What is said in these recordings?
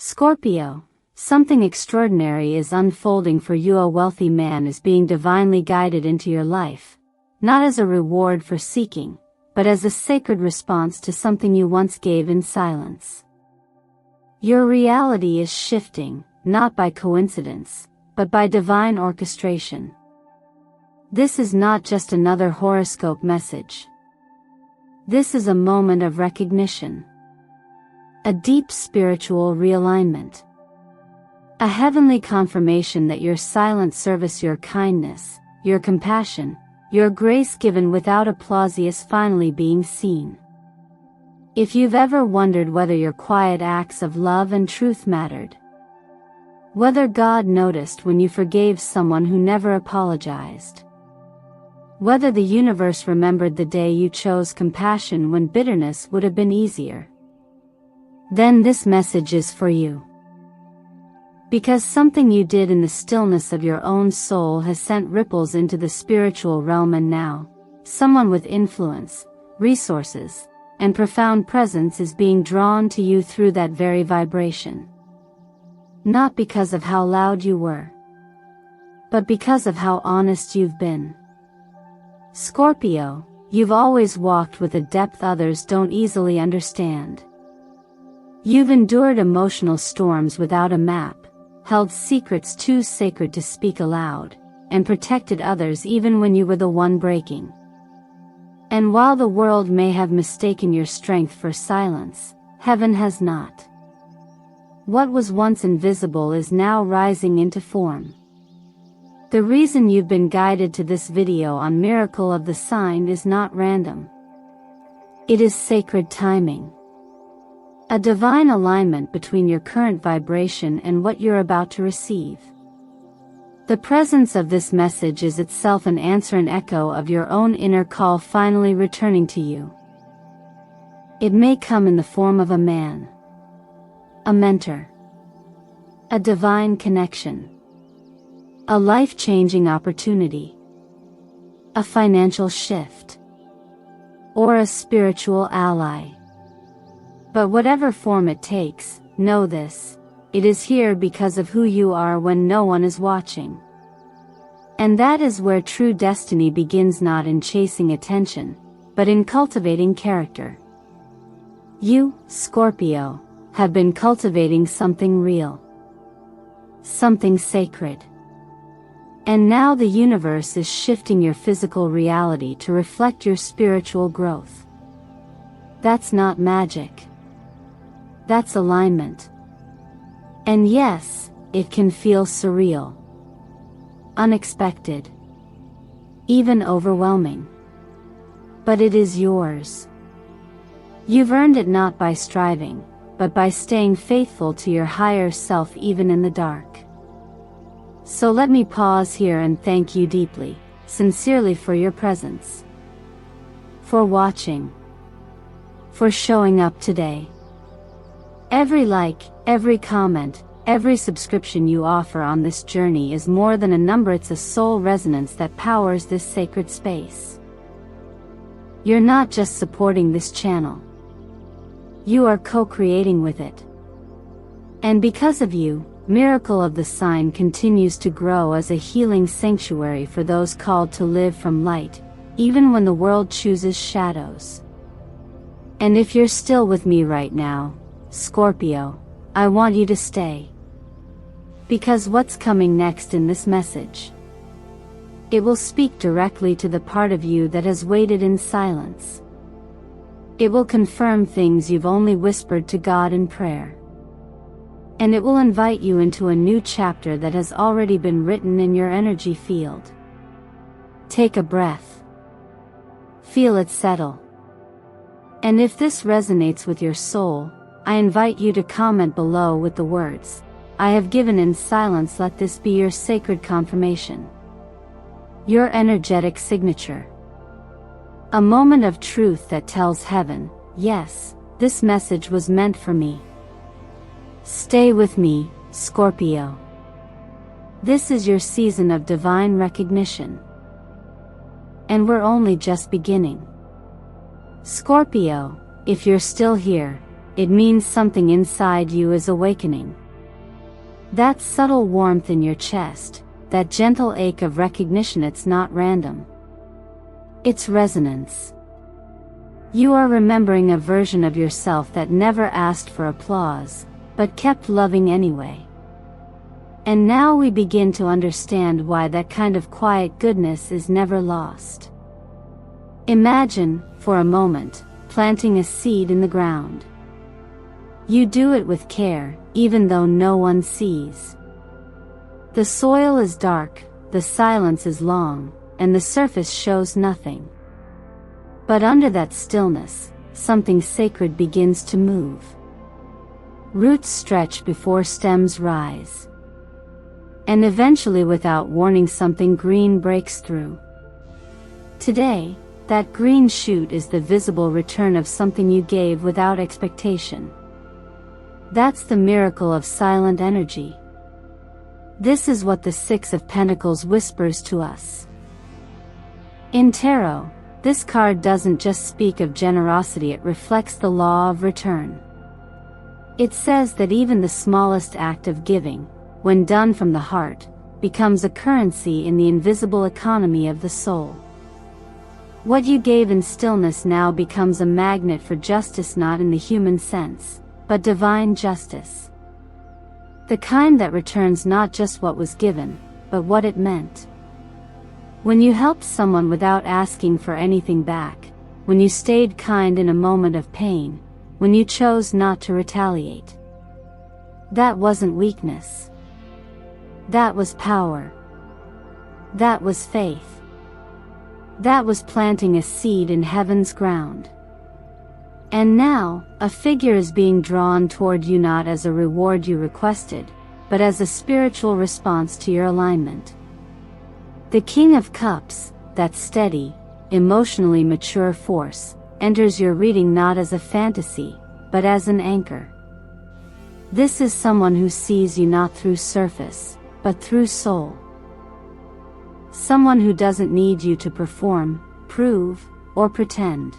Scorpio, something extraordinary is unfolding for you. A wealthy man is being divinely guided into your life, not as a reward for seeking, but as a sacred response to something you once gave in silence. Your reality is shifting, not by coincidence, but by divine orchestration. This is not just another horoscope message. This is a moment of recognition. A deep spiritual realignment. A heavenly confirmation that your silent service, your kindness, your compassion, your grace given without applause is finally being seen. If you've ever wondered whether your quiet acts of love and truth mattered, whether God noticed when you forgave someone who never apologized, whether the universe remembered the day you chose compassion when bitterness would have been easier, then this message is for you. Because something you did in the stillness of your own soul has sent ripples into the spiritual realm, and now, someone with influence, resources, and profound presence is being drawn to you through that very vibration. Not because of how loud you were, but because of how honest you've been. Scorpio, you've always walked with a depth others don't easily understand. You've endured emotional storms without a map, held secrets too sacred to speak aloud, and protected others even when you were the one breaking. And while the world may have mistaken your strength for silence, heaven has not. What was once invisible is now rising into form. The reason you've been guided to this video on Miracle of the Sign is not random. It is sacred timing. A divine alignment between your current vibration and what you're about to receive. The presence of this message is itself an answer, an echo of your own inner call finally returning to you. It may come in the form of a man, a mentor, a divine connection, a life-changing opportunity, a financial shift, or a spiritual ally. But whatever form it takes, know this: it is here because of who you are when no one is watching. And that is where true destiny begins, not in chasing attention, but in cultivating character. You, Scorpio, have been cultivating something real, something sacred. And now the universe is shifting your physical reality to reflect your spiritual growth. That's not magic. That's alignment. And yes, it can feel surreal, unexpected, even overwhelming. But it is yours. You've earned it not by striving, but by staying faithful to your higher self even in the dark. So let me pause here and thank you deeply, sincerely for your presence, for watching, for showing up today. Every like, every comment, every subscription you offer on this journey is more than a number. It's a soul resonance that powers this sacred space. You're not just supporting this channel. You are co-creating with it. And because of you, Miracle of the Sign continues to grow as a healing sanctuary for those called to live from light, even when the world chooses shadows. And if you're still with me right now, Scorpio, I want you to stay. Because what's coming next in this message, it will speak directly to the part of you that has waited in silence. It will confirm things you've only whispered to God in prayer. And it will invite you into a new chapter that has already been written in your energy field. Take a breath. Feel it settle. And if this resonates with your soul, I invite you to comment below with the words, "I have given in silence." Let this be your sacred confirmation. Your energetic signature. A moment of truth that tells heaven, yes, this message was meant for me. Stay with me, Scorpio. This is your season of divine recognition. And we're only just beginning. Scorpio, if you're still here, it means something inside you is awakening. That subtle warmth in your chest, that gentle ache of recognition, it's not random. It's resonance. You are remembering a version of yourself that never asked for applause, but kept loving anyway. And now we begin to understand why that kind of quiet goodness is never lost. Imagine, for a moment, planting a seed in the ground. You do it with care, even though no one sees. The soil is dark, the silence is long, and the surface shows nothing. But under that stillness, something sacred begins to move. Roots stretch before stems rise. And eventually, without warning, something green breaks through. Today, that green shoot is the visible return of something you gave without expectation. That's the miracle of silent energy. This is what the Six of Pentacles whispers to us. In tarot, this card doesn't just speak of generosity, it reflects the law of return. It says that even the smallest act of giving, when done from the heart, becomes a currency in the invisible economy of the soul. What you gave in stillness now becomes a magnet for justice, not in the human sense, but divine justice. The kind that returns not just what was given, but what it meant. When you helped someone without asking for anything back, when you stayed kind in a moment of pain, when you chose not to retaliate. That wasn't weakness. That was power. That was faith. That was planting a seed in heaven's ground. And now, a figure is being drawn toward you not as a reward you requested, but as a spiritual response to your alignment. The King of Cups, that steady, emotionally mature force, enters your reading not as a fantasy, but as an anchor. This is someone who sees you not through surface, but through soul. Someone who doesn't need you to perform, prove, or pretend.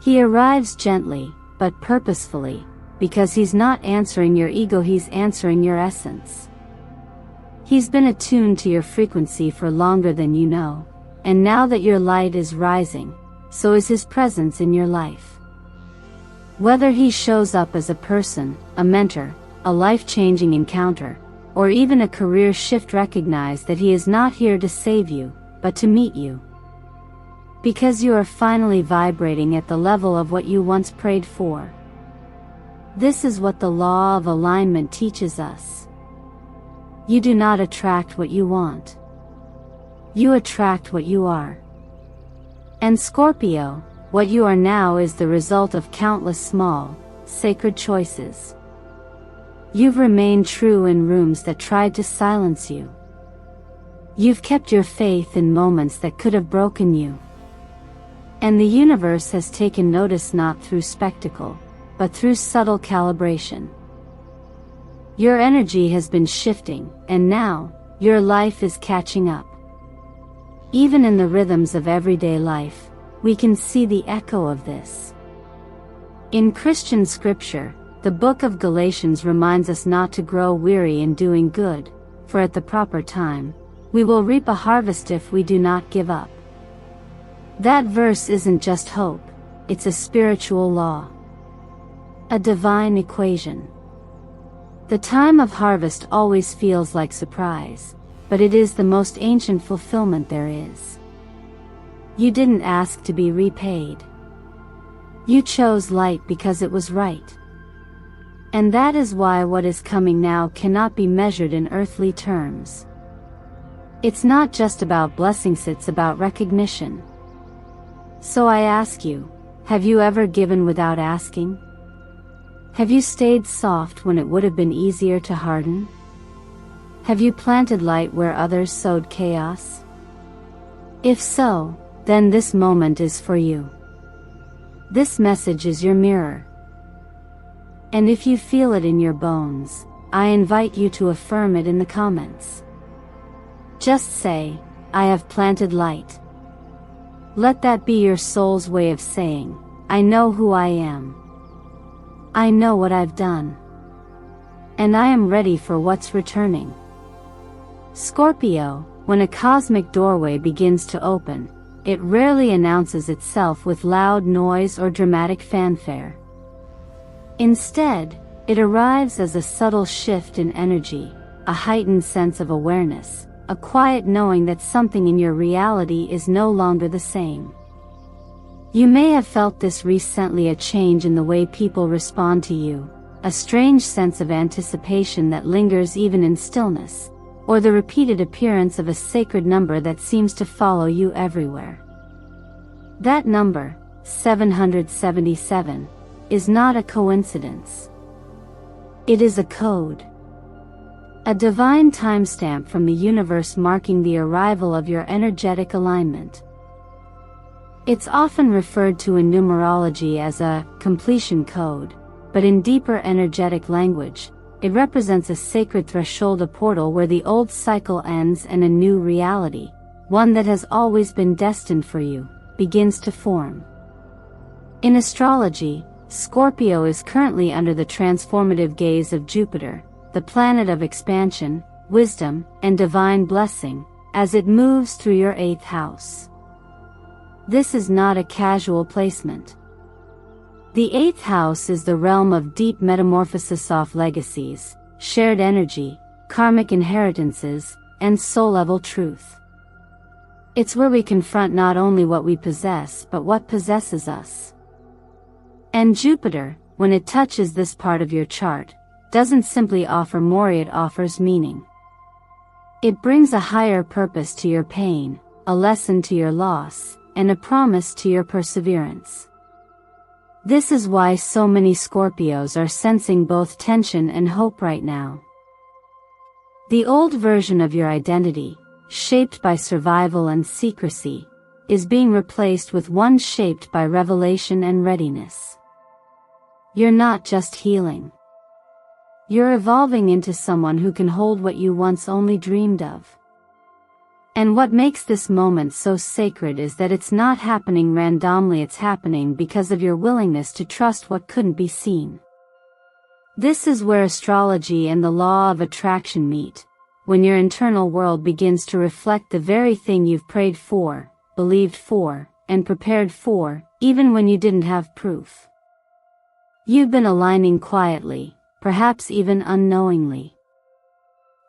He arrives gently, but purposefully, because he's not answering your ego, he's answering your essence. He's been attuned to your frequency for longer than you know, and now that your light is rising, so is his presence in your life. Whether he shows up as a person, a mentor, a life-changing encounter, or even a career shift, recognize that he is not here to save you, but to meet you. Because you are finally vibrating at the level of what you once prayed for. This is what the law of alignment teaches us. You do not attract what you want. You attract what you are. And Scorpio, what you are now is the result of countless small, sacred choices. You've remained true in rooms that tried to silence you. You've kept your faith in moments that could have broken you. And the universe has taken notice not through spectacle, but through subtle calibration. Your energy has been shifting, and now, your life is catching up. Even in the rhythms of everyday life, we can see the echo of this. In Christian scripture, the book of Galatians reminds us not to grow weary in doing good, for at the proper time, we will reap a harvest if we do not give up. That verse isn't just hope, it's a spiritual law. A divine equation. The time of harvest always feels like surprise, but it is the most ancient fulfillment there is. You didn't ask to be repaid. You chose light because it was right. And that is why what is coming now cannot be measured in earthly terms. It's not just about blessings, it's about recognition. So I ask you, have you ever given without asking? Have you stayed soft when it would have been easier to harden? Have you planted light where others sowed chaos? If so, then this moment is for you. This message is your mirror. And if you feel it in your bones, I invite you to affirm it in the comments. Just say, I have planted light. Let that be your soul's way of saying, I know who I am. I know what I've done. And I am ready for what's returning. Scorpio, when a cosmic doorway begins to open, it rarely announces itself with loud noise or dramatic fanfare. Instead, it arrives as a subtle shift in energy, a heightened sense of awareness, a quiet knowing that something in your reality is no longer the same. You may have felt this recently, a change in the way people respond to you, a strange sense of anticipation that lingers even in stillness, or the repeated appearance of a sacred number that seems to follow you everywhere. That number, 777, is not a coincidence. It is a code. A divine timestamp from the universe marking the arrival of your energetic alignment. It's often referred to in numerology as a completion code, but in deeper energetic language, it represents a sacred threshold, a portal where the old cycle ends and a new reality, one that has always been destined for you, begins to form. In astrology, Scorpio is currently under the transformative gaze of Jupiter, the planet of expansion, wisdom, and divine blessing, as it moves through your 8th house. This is not a casual placement. The 8th house is the realm of deep metamorphosis, of legacies, shared energy, karmic inheritances, and soul-level truth. It's where we confront not only what we possess but what possesses us. And Jupiter, when it touches this part of your chart, doesn't simply offer more, it offers meaning. It brings a higher purpose to your pain, a lesson to your loss, and a promise to your perseverance. This is why so many Scorpios are sensing both tension and hope right now. The old version of your identity, shaped by survival and secrecy, is being replaced with one shaped by revelation and readiness. You're not just healing. You're evolving into someone who can hold what you once only dreamed of. And what makes this moment so sacred is that it's not happening randomly, it's happening because of your willingness to trust what couldn't be seen. This is where astrology and the law of attraction meet, when your internal world begins to reflect the very thing you've prayed for, believed for, and prepared for, even when you didn't have proof. You've been aligning quietly, perhaps even unknowingly.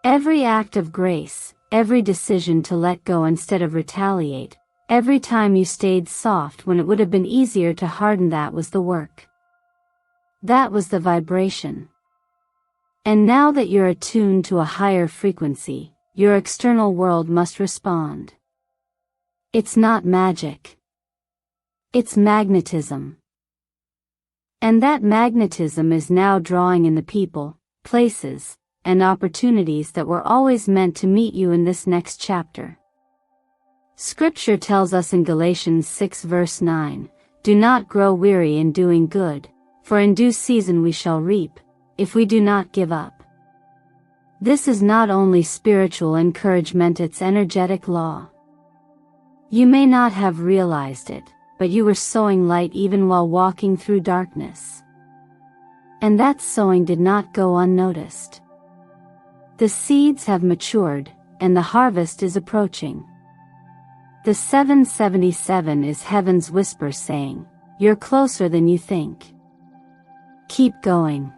Every act of grace, every decision to let go instead of retaliate, every time you stayed soft when it would have been easier to harden, that was the work. That was the vibration. And now that you're attuned to a higher frequency, your external world must respond. It's not magic. It's magnetism. And that magnetism is now drawing in the people, places, and opportunities that were always meant to meet you in this next chapter. Scripture tells us in Galatians 6 verse 9, "Do not grow weary in doing good, for in due season we shall reap, if we do not give up." This is not only spiritual encouragement, it's energetic law. You may not have realized it, but you were sowing light even while walking through darkness. And that sowing did not go unnoticed. The seeds have matured, and the harvest is approaching. The 777 is heaven's whisper saying, "You're closer than you think. Keep going.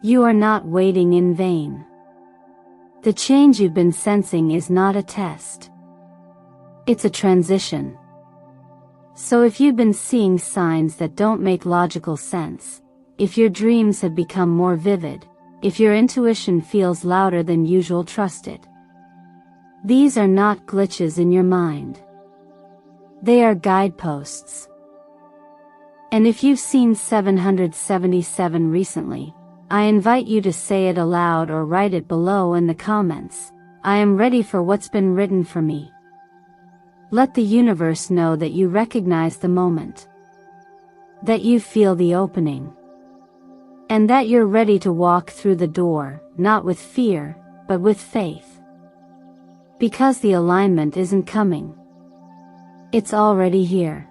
You are not waiting in vain." The change you've been sensing is not a test. It's a transition. So if you've been seeing signs that don't make logical sense, if your dreams have become more vivid, if your intuition feels louder than usual, trust it. These are not glitches in your mind. They are guideposts. And if you've seen 777 recently, I invite you to say it aloud or write it below in the comments. I am ready for what's been written for me. Let the universe know that you recognize the moment, that you feel the opening, and that you're ready to walk through the door, not with fear, but with faith. Because the alignment isn't coming. It's already here.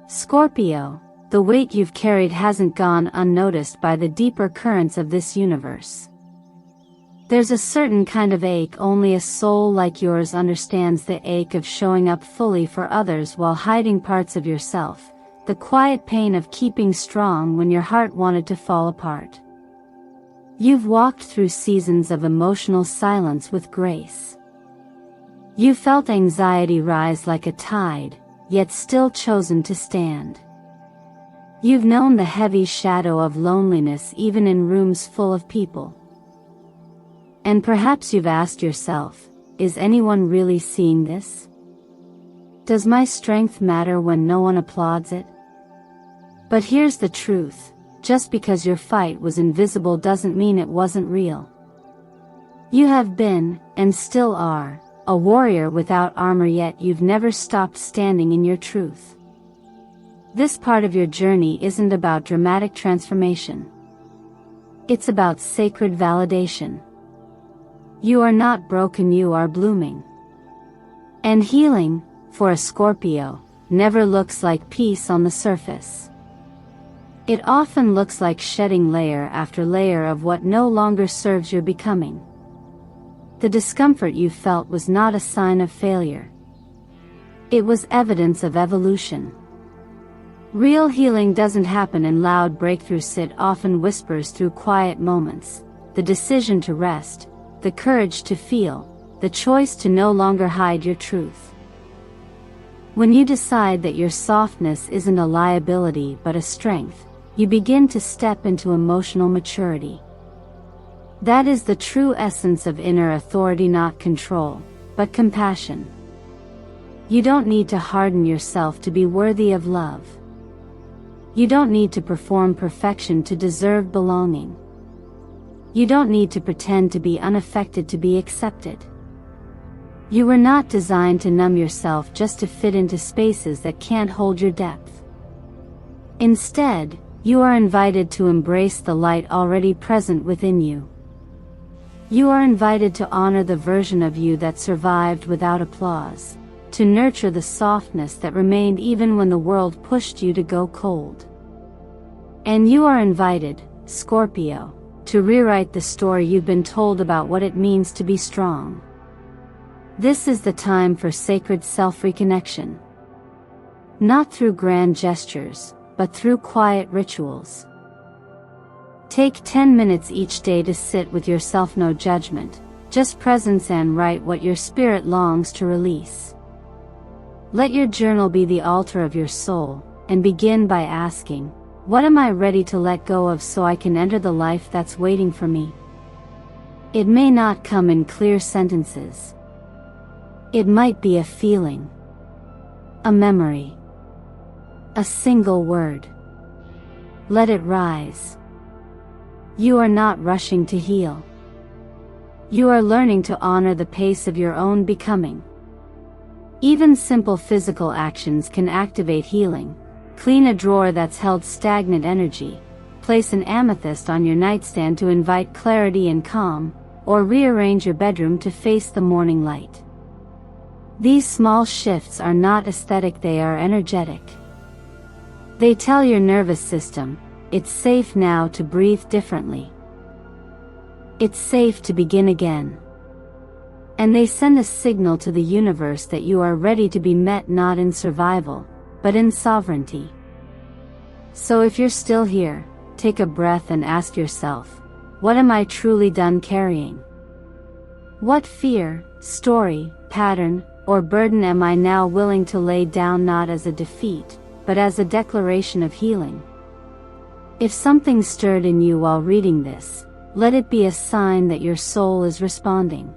Scorpio, the weight you've carried hasn't gone unnoticed by the deeper currents of this universe. There's a certain kind of ache only a soul like yours understands, the ache of showing up fully for others while hiding parts of yourself, the quiet pain of keeping strong when your heart wanted to fall apart. You've walked through seasons of emotional silence with grace. You felt anxiety rise like a tide, yet still chosen to stand. You've known the heavy shadow of loneliness even in rooms full of people. And perhaps you've asked yourself, is anyone really seeing this? Does my strength matter when no one applauds it? But here's the truth, just because your fight was invisible doesn't mean it wasn't real. You have been, and still are, a warrior without armor, yet you've never stopped standing in your truth. This part of your journey isn't about dramatic transformation. It's about sacred validation. You are not broken, you are blooming. And healing, for a Scorpio, never looks like peace on the surface. It often looks like shedding layer after layer of what no longer serves your becoming. The discomfort you felt was not a sign of failure. It was evidence of evolution. Real healing doesn't happen in loud breakthroughs, it often whispers through quiet moments. The decision to rest, the courage to feel, the choice to no longer hide your truth. When you decide that your softness isn't a liability but a strength, you begin to step into emotional maturity. That is the true essence of inner authority, not control, but compassion. You don't need to harden yourself to be worthy of love. You don't need to perform perfection to deserve belonging. You don't need to pretend to be unaffected to be accepted. You were not designed to numb yourself just to fit into spaces that can't hold your depth. Instead, you are invited to embrace the light already present within you. You are invited to honor the version of you that survived without applause, to nurture the softness that remained even when the world pushed you to go cold. And you are invited, Scorpio, to rewrite the story you've been told about what it means to be strong. This is the time for sacred self-reconnection. Not through grand gestures, but through quiet rituals. Take 10 minutes each day to sit with yourself, no judgment, just presence, and write what your spirit longs to release. Let your journal be the altar of your soul, and begin by asking, what am I ready to let go of so I can enter the life that's waiting for me? It may not come in clear sentences. It might be a feeling, a memory, a single word. Let it rise. You are not rushing to heal. You are learning to honor the pace of your own becoming. Even simple physical actions can activate healing. Clean a drawer that's held stagnant energy, place an amethyst on your nightstand to invite clarity and calm, or rearrange your bedroom to face the morning light. These small shifts are not aesthetic, they are energetic. They tell your nervous system, it's safe now to breathe differently. It's safe to begin again. And they send a signal to the universe that you are ready to be met, not in survival, but in sovereignty. So if you're still here, take a breath and ask yourself, what am I truly done carrying? What fear, story, pattern, or burden am I now willing to lay down, not as a defeat, but as a declaration of healing? If something stirred in you while reading this, let it be a sign that your soul is responding.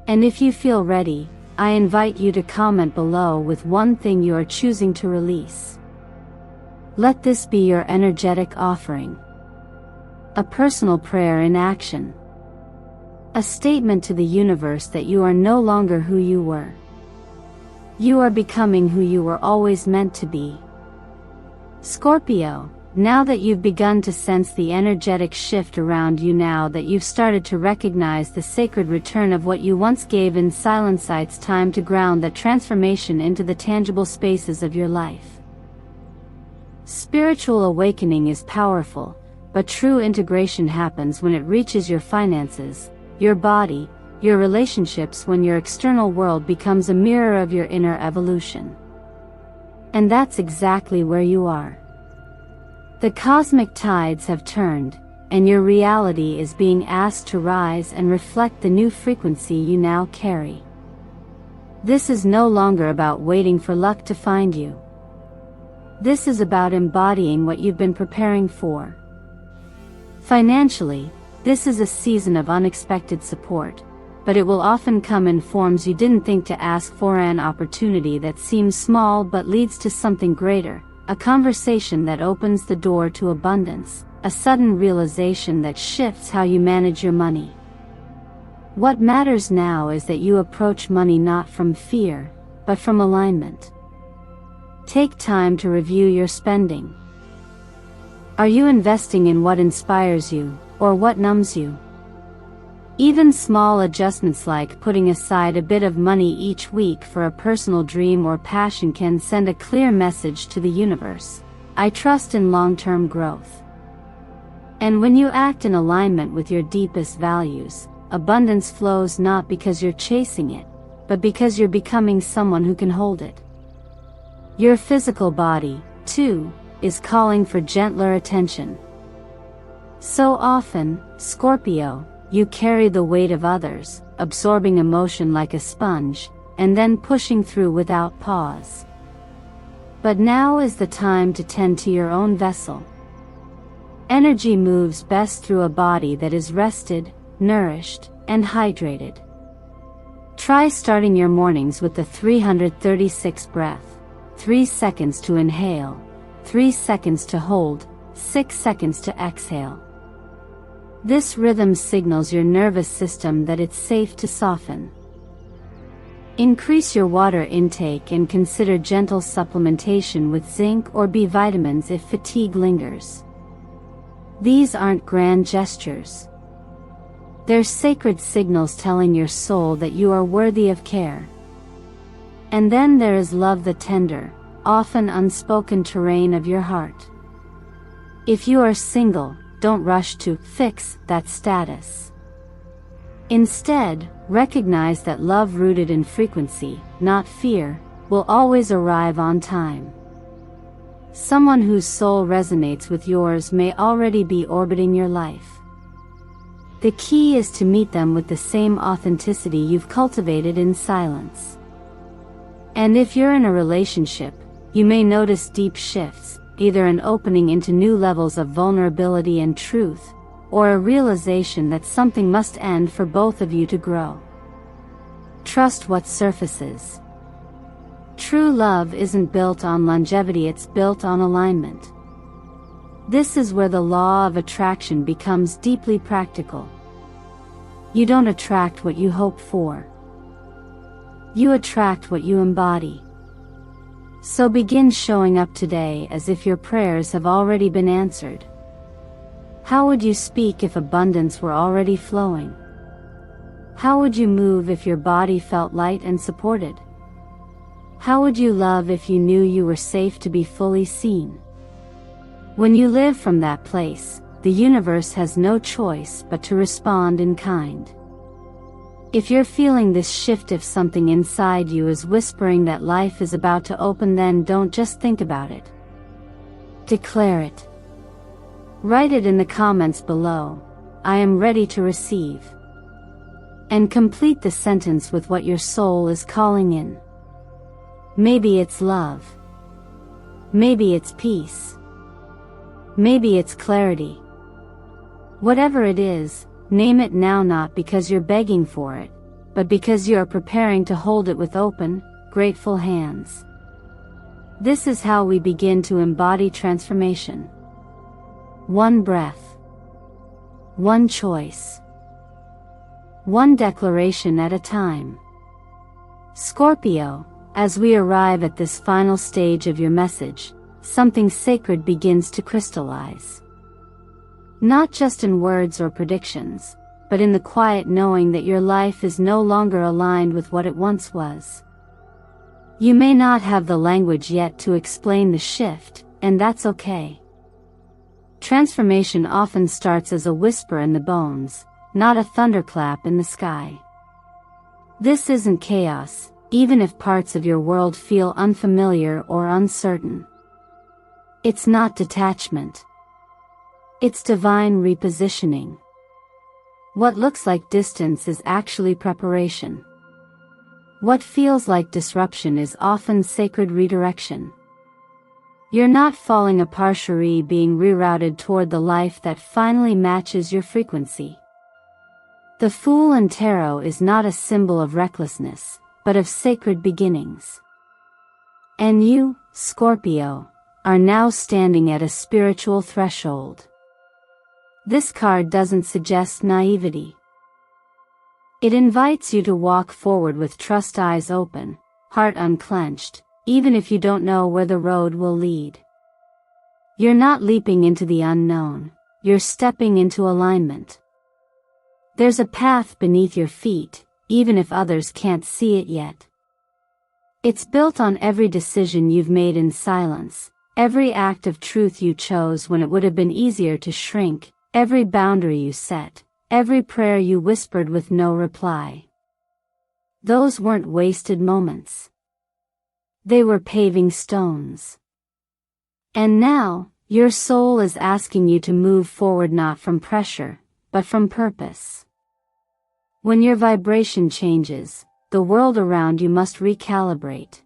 And if you feel ready, I invite you to comment below with one thing you are choosing to release. Let this be your energetic offering. A personal prayer in action. A statement to the universe that you are no longer who you were. You are becoming who you were always meant to be. Scorpio, now that you've begun to sense the energetic shift around you, now that you've started to recognize the sacred return of what you once gave in silence, it's time to ground that transformation into the tangible spaces of your life. Spiritual awakening is powerful, but true integration happens when it reaches your finances, your body, your relationships, when your external world becomes a mirror of your inner evolution. And that's exactly where you are. The cosmic tides have turned, and your reality is being asked to rise and reflect the new frequency you now carry. This is no longer about waiting for luck to find you. This is about embodying what you've been preparing for. Financially, this is a season of unexpected support, but it will often come in forms you didn't think to ask for, an opportunity that seems small but leads to something greater, a conversation that opens the door to abundance, a sudden realization that shifts how you manage your money. What matters now is that you approach money not from fear, but from alignment. Take time to review your spending. Are you investing in what inspires you, or what numbs you? Even small adjustments like putting aside a bit of money each week for a personal dream or passion can send a clear message to the universe. I trust in long-term growth. And when you act in alignment with your deepest values, abundance flows not because you're chasing it, but because you're becoming someone who can hold it. Your physical body, too, is calling for gentler attention. So often, Scorpio, you carry the weight of others, absorbing emotion like a sponge, and then pushing through without pause. But now is the time to tend to your own vessel. Energy moves best through a body that is rested, nourished, and hydrated. Try starting your mornings with the 336 breath, 3 seconds to inhale, 3 seconds to hold, 6 seconds to exhale. This rhythm signals your nervous system that it's safe to soften. Increase your water intake and consider gentle supplementation with zinc or B vitamins if fatigue lingers. These aren't grand gestures. They're sacred signals telling your soul that you are worthy of care. And then there is love, the tender, often unspoken terrain of your heart. If you are single, don't rush to fix that status. Instead, recognize that love rooted in frequency, not fear, will always arrive on time. Someone whose soul resonates with yours may already be orbiting your life. The key is to meet them with the same authenticity you've cultivated in silence. And if you're in a relationship, you may notice deep shifts, either an opening into new levels of vulnerability and truth, or a realization that something must end for both of you to grow. Trust what surfaces. True love isn't built on longevity, it's built on alignment. This is where the law of attraction becomes deeply practical. You don't attract what you hope for. You attract what you embody. So begin showing up today as if your prayers have already been answered. How would you speak if abundance were already flowing? How would you move if your body felt light and supported? How would you love if you knew you were safe to be fully seen? When you live from that place, the universe has no choice but to respond in kind. If you're feeling this shift, if something inside you is whispering that life is about to open, then don't just think about it. Declare it. Write it in the comments below, I am ready to receive. And complete the sentence with what your soul is calling in. Maybe it's love. Maybe it's peace. Maybe it's clarity. Whatever it is, name it now, not because you're begging for it, but because you are preparing to hold it with open, grateful hands. This is how we begin to embody transformation. One breath. One choice. One declaration at a time. Scorpio, as we arrive at this final stage of your message, something sacred begins to crystallize. Not just in words or predictions, but in the quiet knowing that your life is no longer aligned with what it once was. You may not have the language yet to explain the shift, and that's okay. Transformation often starts as a whisper in the bones, not a thunderclap in the sky. This isn't chaos, even if parts of your world feel unfamiliar or uncertain. It's not detachment. It's divine repositioning. What looks like distance is actually preparation. What feels like disruption is often sacred redirection. You're not falling apart, you're being rerouted toward the life that finally matches your frequency. The Fool and Tarot is not a symbol of recklessness, but of sacred beginnings. And you, Scorpio, are now standing at a spiritual threshold. This card doesn't suggest naivety. It invites you to walk forward with trust, eyes open, heart unclenched, even if you don't know where the road will lead. You're not leaping into the unknown, you're stepping into alignment. There's a path beneath your feet, even if others can't see it yet. It's built on every decision you've made in silence, every act of truth you chose when it would have been easier to shrink, every boundary you set, every prayer you whispered with no reply. Those weren't wasted moments. They were paving stones. And now, your soul is asking you to move forward not from pressure, but from purpose. When your vibration changes, the world around you must recalibrate.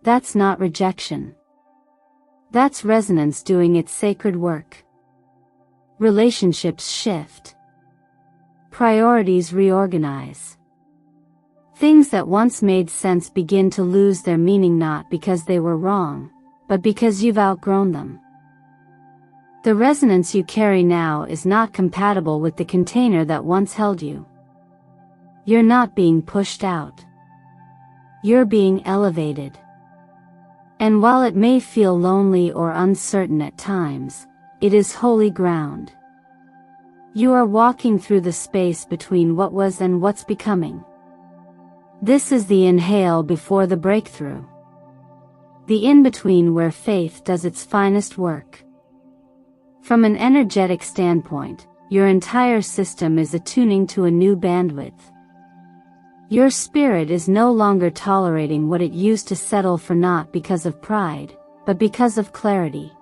That's not rejection. That's resonance doing its sacred work. Relationships shift. Priorities reorganize. Things that once made sense begin to lose their meaning, not because they were wrong, but because you've outgrown them. The resonance you carry now is not compatible with the container that once held you. You're not being pushed out. You're being elevated. And while it may feel lonely or uncertain at times, it is holy ground. You are walking through the space between what was and what's becoming. This is the inhale before the breakthrough. The in-between where faith does its finest work. From an energetic standpoint, your entire system is attuning to a new bandwidth. Your spirit is no longer tolerating what it used to settle for, not because of pride, but because of clarity.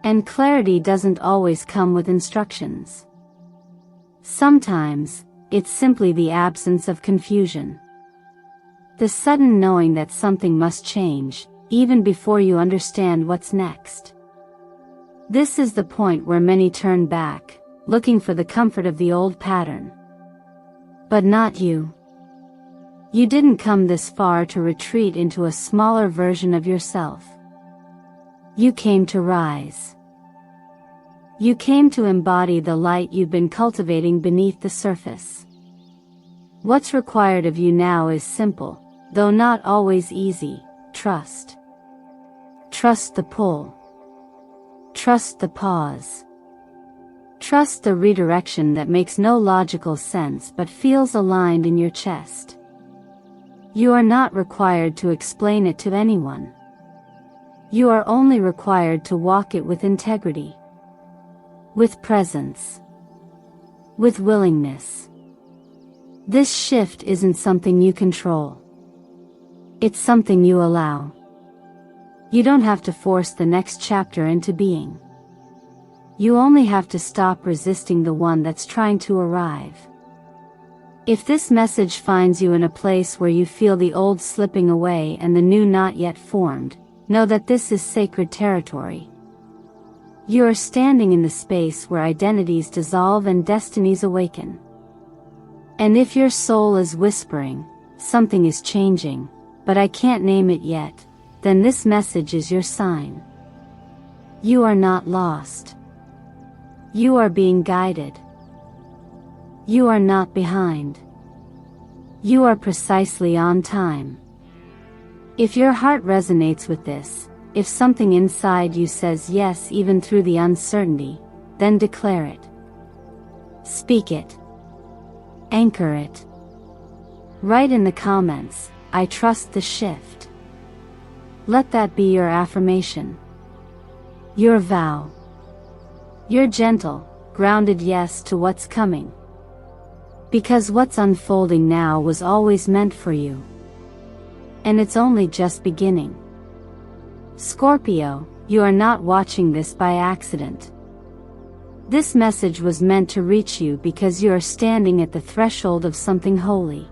And clarity doesn't always come with instructions. Sometimes, it's simply the absence of confusion. The sudden knowing that something must change, even before you understand what's next. This is the point where many turn back, looking for the comfort of the old pattern. But not you. You didn't come this far to retreat into a smaller version of yourself. You came to rise. You came to embody the light you've been cultivating beneath the surface. What's required of you now is simple, though not always easy: trust. Trust the pull. Trust the pause. Trust the redirection that makes no logical sense but feels aligned in your chest. You are not required to explain it to anyone. You are only required to walk it with integrity. With presence. With willingness. This shift isn't something you control. It's something you allow. You don't have to force the next chapter into being. You only have to stop resisting the one that's trying to arrive. If this message finds you in a place where you feel the old slipping away and the new not yet formed, know that this is sacred territory. You are standing in the space where identities dissolve and destinies awaken. And if your soul is whispering, "Something is changing, but I can't name it yet," then this message is your sign. You are not lost. You are being guided. You are not behind. You are precisely on time. If your heart resonates with this, if something inside you says yes even through the uncertainty, then declare it. Speak it. Anchor it. Write in the comments, "I trust the shift." Let that be your affirmation. your vow. Your gentle, grounded yes to what's coming. Because what's unfolding now was always meant for you. And it's only just beginning. Scorpio, you are not watching this by accident. This message was meant to reach you because you are standing at the threshold of something holy.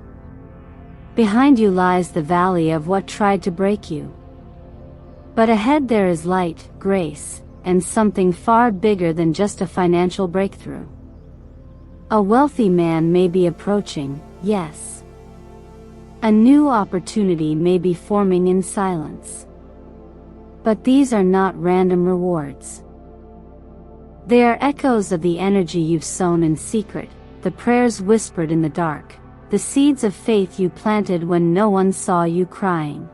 Behind you lies the valley of what tried to break you. But ahead there is light, grace, and something far bigger than just a financial breakthrough. A wealthy man may be approaching, yes. A new opportunity may be forming in silence. But these are not random rewards. They are echoes of the energy you've sown in secret, the prayers whispered in the dark, the seeds of faith you planted when no one saw you crying.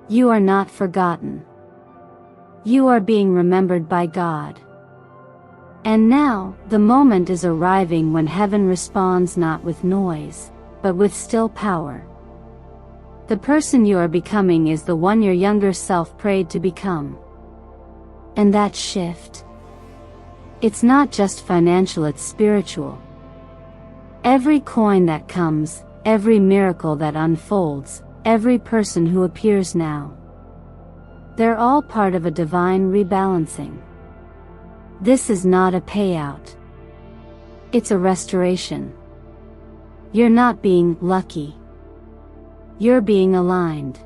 You are not forgotten. You are being remembered by God. And now, the moment is arriving when heaven responds not with noise, but with still power. The person you are becoming is the one your younger self prayed to become. And that shift, it's not just financial, it's spiritual. Every coin that comes, every miracle that unfolds, every person who appears now, they're all part of a divine rebalancing. This is not a payout. It's a restoration. You're not being lucky. You're being aligned.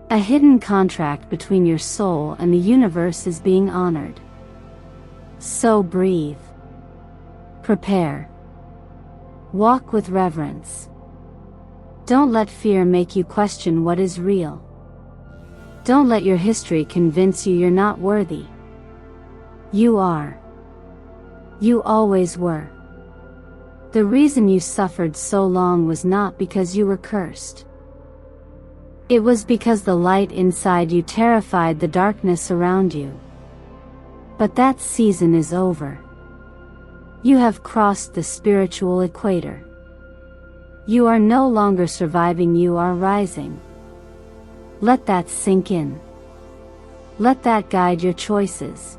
A hidden contract between your soul and the universe is being honored. So breathe. Prepare. Walk with reverence. Don't let fear make you question what is real. Don't let your history convince you you're not worthy. You are. You always were. The reason you suffered so long was not because you were cursed. It was because the light inside you terrified the darkness around you. But that season is over. You have crossed the spiritual equator. You are no longer surviving, you are rising. Let that sink in. Let that guide your choices.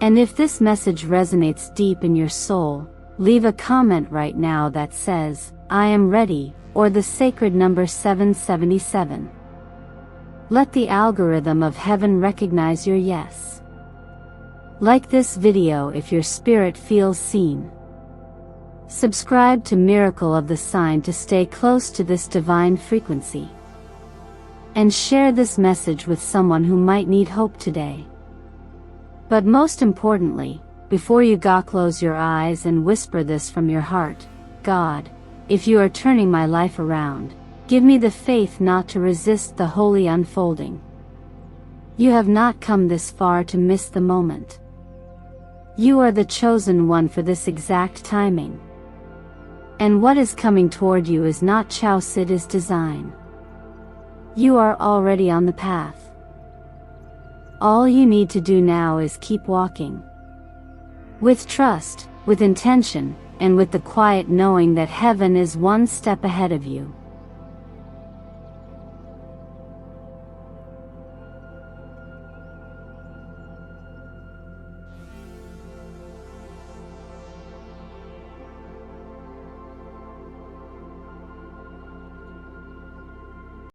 And if this message resonates deep in your soul, leave a comment right now that says, I am ready, or the sacred number 777. Let the algorithm of heaven recognize your yes. Like this video if your spirit feels seen. Subscribe to Miracle of the Sign to stay close to this divine frequency. And share this message with someone who might need hope today. But most importantly, before you go, close your eyes and whisper this from your heart. God, if you are turning my life around, give me the faith not to resist the holy unfolding. You have not come this far to miss the moment. You are the chosen one for this exact timing. And what is coming toward you is not chance, it is design. You are already on the path. All you need to do now is keep walking. With trust, with intention, and with the quiet knowing that heaven is one step ahead of you.